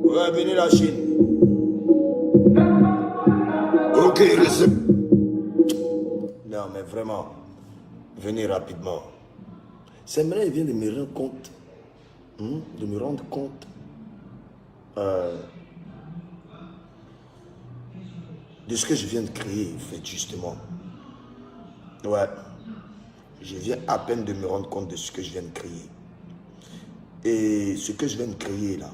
Ouais, venez la Chine. Ok, reste. Non, mais vraiment, venez rapidement. C'est maintenant il vient de me rendre compte. De me rendre compte. De ce que je viens de créer, en fait, justement. Ouais. Je viens à peine de me rendre compte de ce que je viens de créer. Et ce que je viens de créer, là,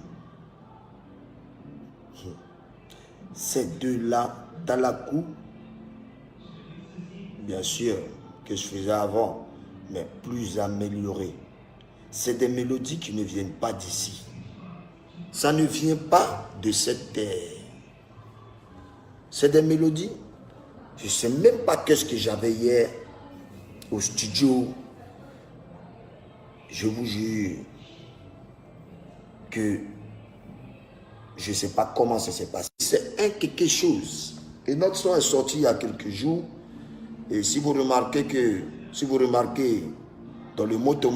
c'est de la talakou, bien sûr, que je faisais avant, mais plus amélioré. C'est des mélodies qui ne viennent pas d'ici. Ça ne vient pas de cette terre. C'est des mélodies. Je ne sais même pas qu'est-ce que j'avais hier au studio. Je vous jure que je ne sais pas comment ça s'est passé. C'est un quelque chose. Et notre son est sorti il y a quelques jours. Et si vous remarquez dans le moto,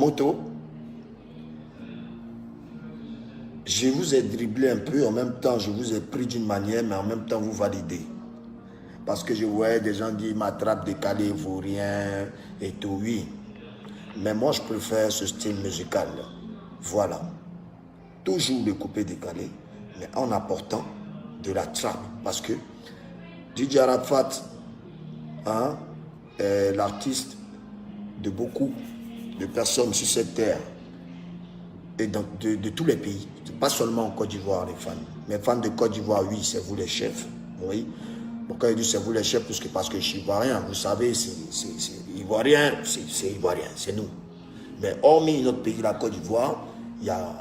je vous ai dribblé un peu, en même temps je vous ai pris d'une manière, mais en même temps vous validez. Parce que je voyais des gens dire ma trappe décalée vaut rien et tout, oui. Mais moi je préfère ce style musical. Voilà. Toujours le coupé décalé, mais en apportant de la trappe. Parce que DJ Arafat est l'artiste de beaucoup de personnes sur cette terre. Et de tous les pays. Pas seulement en Côte d'Ivoire, les fans. Mais fans de Côte d'Ivoire, oui, c'est vous les chefs. Oui. Pourquoi il dit c'est vous les chefs? Parce que je suis ivoirien. Vous savez, c'est ivoirien, c'est ivoirien, c'est nous. Mais hormis notre pays, la Côte d'Ivoire, il y a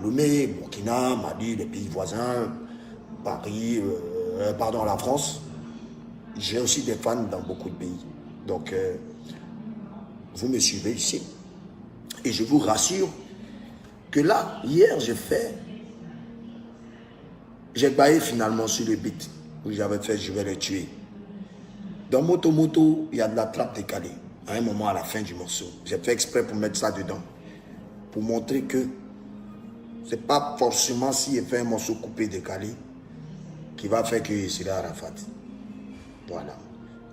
Lomé, Burkina, Mali, les pays voisins, Paris, la France. J'ai aussi des fans dans beaucoup de pays. Donc, vous me suivez ici. Et je vous rassure que là, hier, j'ai baillé finalement sur le beat où j'avais fait je vais les tuer. Dans Moto, il y a de la trappe décalée. À un moment, à la fin du morceau, j'ai fait exprès pour mettre ça dedans. Pour montrer que c'est pas forcément s'il fait un morceau coupé décalé qui va faire que c'est là Arafat. Voilà.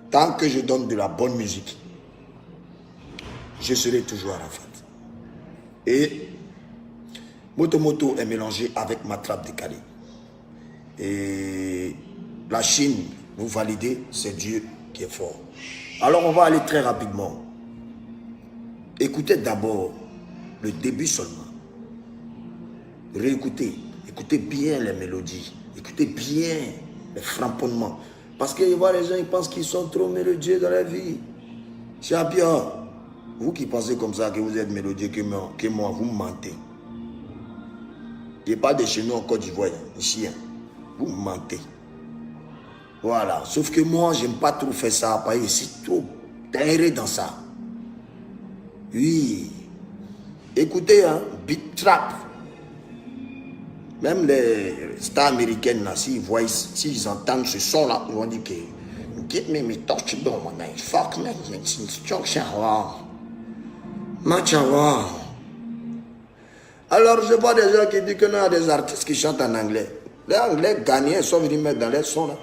Tant que je donne de la bonne musique, je serai toujours Arafat. Et Moto est mélangé avec ma trappe décalée. Et la Chine, vous validez, c'est Dieu qui est fort. Alors on va aller très rapidement. Écoutez d'abord le début seulement. Réécoutez. Écoutez bien les mélodies. Écoutez bien les framponnements. Parce que les gens ils pensent qu'ils sont trop mélodieux dans la vie. Champion, vous qui pensez comme ça que vous êtes mélodieux que moi, vous mentez. Il n'y a pas de chez nous en Côte d'Ivoire, ici. Vous mentez. Voilà. Sauf que moi, j'aime pas trop faire ça. Parce que c'est trop terré dans ça. Oui. Écoutez, beat trap. Même les stars américaines, là, s'ils entendent ce son-là, ils vont dire que give me touch down, man. Fuck, man. Alors, je vois des gens qui disent que non, il y a des artistes qui chantent en anglais. Les anglais gagnants sont venus mettre dans les sons là.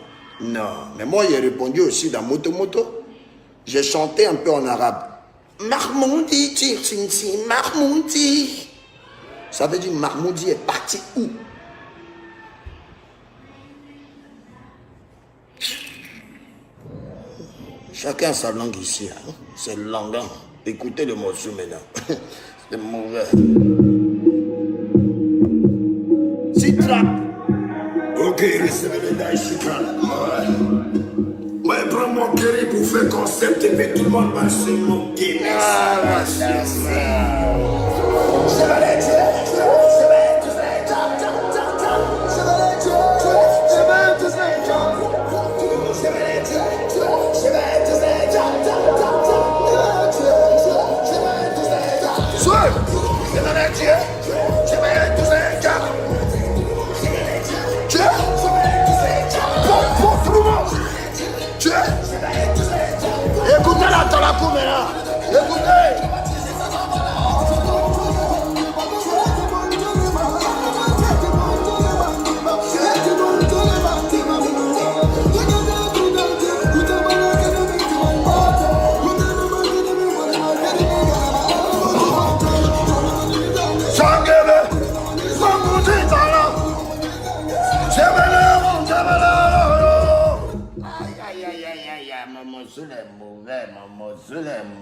Non, mais moi j'ai répondu aussi dans Moto. J'ai chanté un peu en arabe. Mahmoudi, Mahmoudi. Ça veut dire Mahmoudi est parti où? Chacun a sa langue ici. Hein? C'est langue. Hein? Écoutez le morceau maintenant. C'est mauvais. Citra. Ok, recevez les daïs, ouais, prends mon chéri pour faire concept et puis tout le monde va se moquer. Merci. Je vais les tuer. Écoutez la talakou maintenant. Écoutez.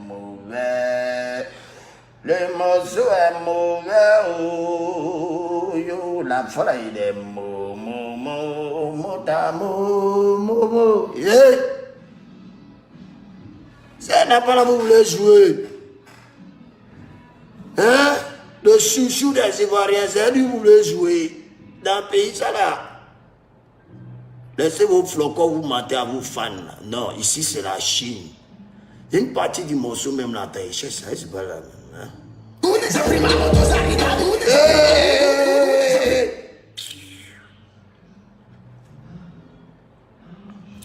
mauvais. Le morceau est mauvais. Oh, yo, la folle est yeah. Ça n'a pas la vous voulez jouer. Hein? Le chouchou des Ivoiriens, c'est lui vous voulez jouer. Dans le pays, ça là. Laissez vos flocons vous mentir à vos fans. Non, ici c'est la Chine. Une partie du morceau, même la taille, c'est pas la même. Hein?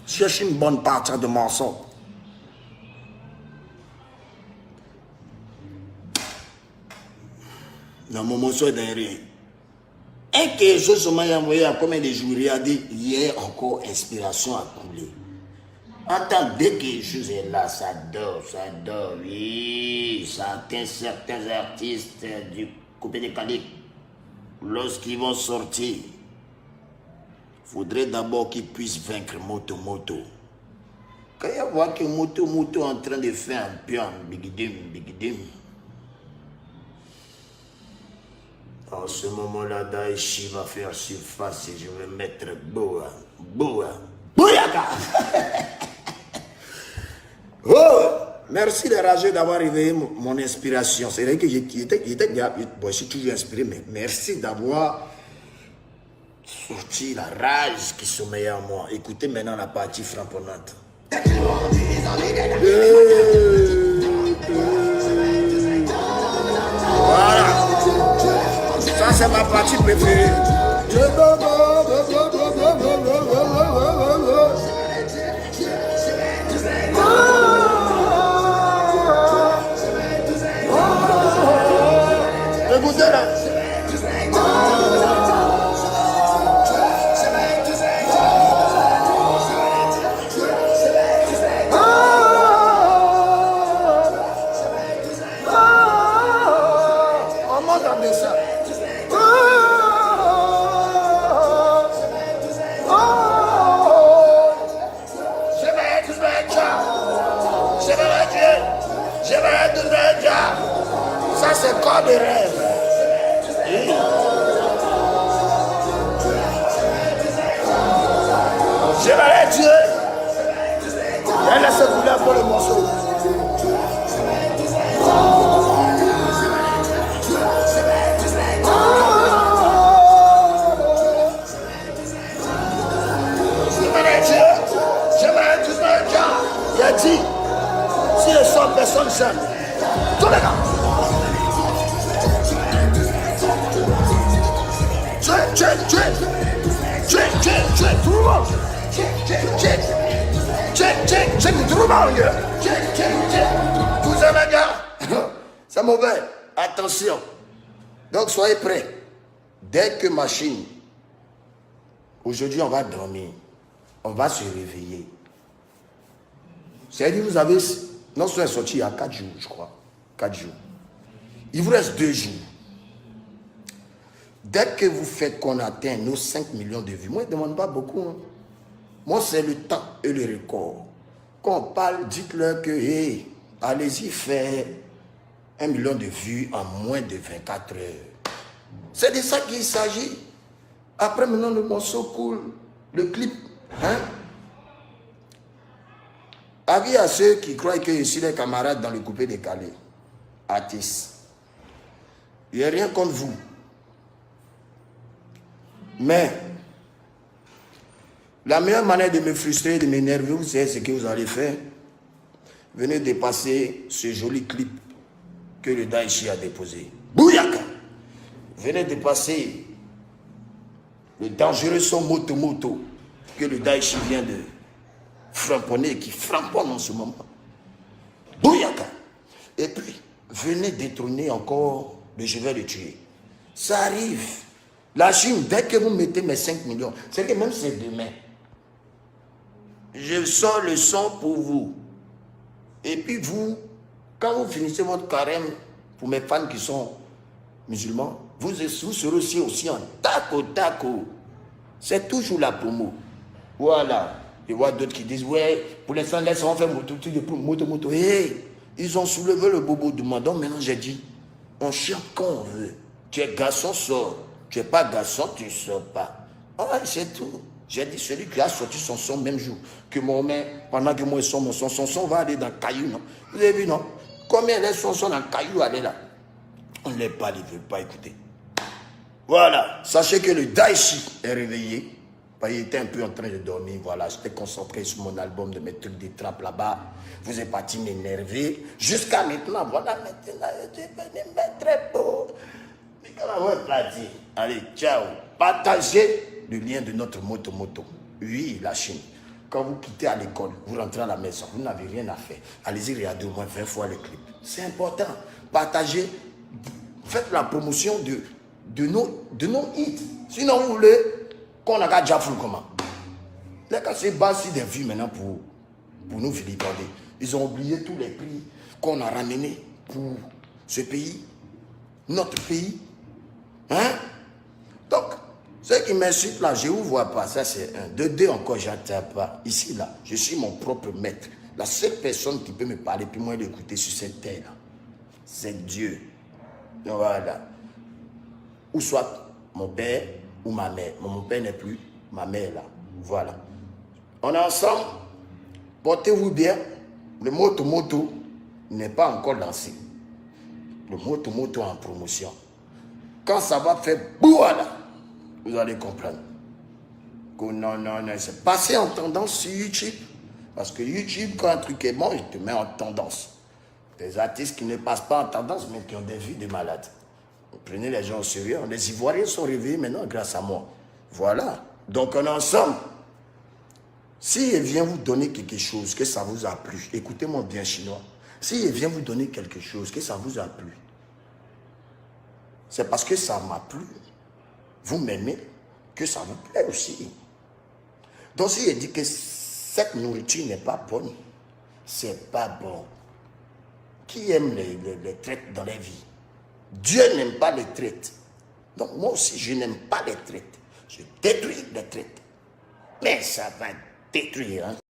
Cherche une bonne partie de morceau. Non, mon morceau est derrière. Et que je m'a envoyé à combien de jours, il a dit, hier encore, inspiration à couler. Attends, dès que je suis là, ça dort, oui. Ça atteint certains artistes du coupé de Cali. Lorsqu'ils vont sortir, il faudrait d'abord qu'ils puissent vaincre Moto. Quand il voit que Moto est en train de faire un pion, bigidim. En ce moment-là, Daichi va faire surface et je vais mettre Bouyaka. Oh, merci de Ragé d'avoir réveillé mon inspiration. C'est vrai que je suis toujours inspiré, mais merci d'avoir sorti la rage qui sommeillait en moi. Écoutez maintenant la partie frapponnante. Voilà. Ça, c'est ma partie préférée. Écoutez là. On m'entend ça. Ça c'est corps de rêve. Je vais les tuer. Elle laisse couler pour le morceau. Il a dit, si le son personne seule, tous les gars. Tuez, tout le monde. Tout le monde, gars. Vous avez gars. C'est mauvais. Attention. Donc soyez prêts. Dès que machine, aujourd'hui on va dormir, on va se réveiller. C'est-à-dire vous avez, non seulement sorti il y a 4 jours, je crois. 4 jours. Il vous reste 2 jours. Dès que vous faites qu'on atteint nos 5 millions de vues, moi je ne demande pas beaucoup. Hein. Moi c'est le temps et le record. Quand on parle, dites-leur que, hey, allez-y faire 1 million de vues en moins de 24 heures. C'est de ça qu'il s'agit. Après maintenant le morceau cool, le clip. Hein? Avis à ceux qui croient que je suis des camarades dans le coupé décalé. Artistes. Il n'y a rien contre vous. Mais la meilleure manière de me frustrer, de m'énerver, vous savez ce que vous allez faire. Venez dépasser ce joli clip que le Daichi a déposé. Bouyaka! Venez dépasser le dangereux son Moto que le Daichi vient de framponner, qui framponne en ce moment. Bouyaka! Et puis, venez détrôner encore le je vais le tuer. Ça arrive. La Chine, dès que vous mettez mes 5 millions, c'est que même c'est demain. Je sors le son pour vous. Et puis vous, quand vous finissez votre carême, pour mes fans qui sont musulmans, vous serez aussi en taco. C'est toujours la promo. Voilà. Je vois d'autres qui disent, ouais, pour l'instant, laisse-moi faire moto. Hey, Ils ont soulevé le bobo du mandon. Maintenant, j'ai dit, on chante quand on veut. Tu es garçon, sors. Tu n'es pas garçon, tu ne sors pas. Ah, c'est tout. J'ai dit, celui qui a sorti son son même jour que Mohamed, pendant que moi je sors mon son va aller dans le caillou, non? Vous avez vu, non? Combien les son dans le caillou, aller là? On ne l'aime pas, il ne veut pas écouter. Voilà. Sachez que le Daichi est réveillé. Il était un peu en train de dormir. Voilà, j'étais concentré sur mon album de mes trucs de trappe là-bas. Vous êtes parti m'énerver. Jusqu'à maintenant, voilà, maintenant, je suis venu mettre beau. Mais comment on va dire? Allez, ciao. Partagez le lien de notre moto. Oui, la Chine. Quand vous quittez à l'école, vous rentrez à la maison, vous n'avez rien à faire. Allez-y, regardez au moins 20 fois le clip. C'est important. Partagez. Faites la promotion de nos hits. Sinon, vous voulez qu'on a déjà fou comment? Les gars se basent sur des vues maintenant pour nous vilipender. Ils ont oublié tous les prix qu'on a ramenés pour ce pays, notre pays. Hein? Donc, ceux qui m'insultent là, je ne vous vois pas. Ça, c'est un. De deux encore, je n'attends pas. Ici, là, je suis mon propre maître. La seule personne qui peut me parler, puis moi l'écouter sur cette terre-là, c'est Dieu. Voilà. Ou soit mon père ou ma mère. Mon père n'est plus, ma mère là. Voilà. On est ensemble. Portez-vous bien. Le moto n'est pas encore lancé. Le moto en promotion. Quand ça va faire voilà, vous allez comprendre. Que non, c'est passé en tendance sur YouTube. Parce que YouTube, quand un truc est bon, il te met en tendance. Des artistes qui ne passent pas en tendance, mais qui ont des vies de malades. Prenez les gens au sérieux. Les Ivoiriens sont réveillés maintenant grâce à moi. Voilà. Donc on est ensemble. Si il vient vous donner quelque chose, que ça vous a plu, écoutez-moi bien chinois. Si il vient vous donner quelque chose, que ça vous a plu, c'est parce que ça m'a plu. Vous m'aimez, que ça vous plaît aussi. Donc si il dit que cette nourriture n'est pas bonne, c'est pas bon. Qui aime les traites dans la vie? Dieu n'aime pas les traites. Donc moi aussi, je n'aime pas les traites. Je détruis les traites. Mais ça va détruire. Hein?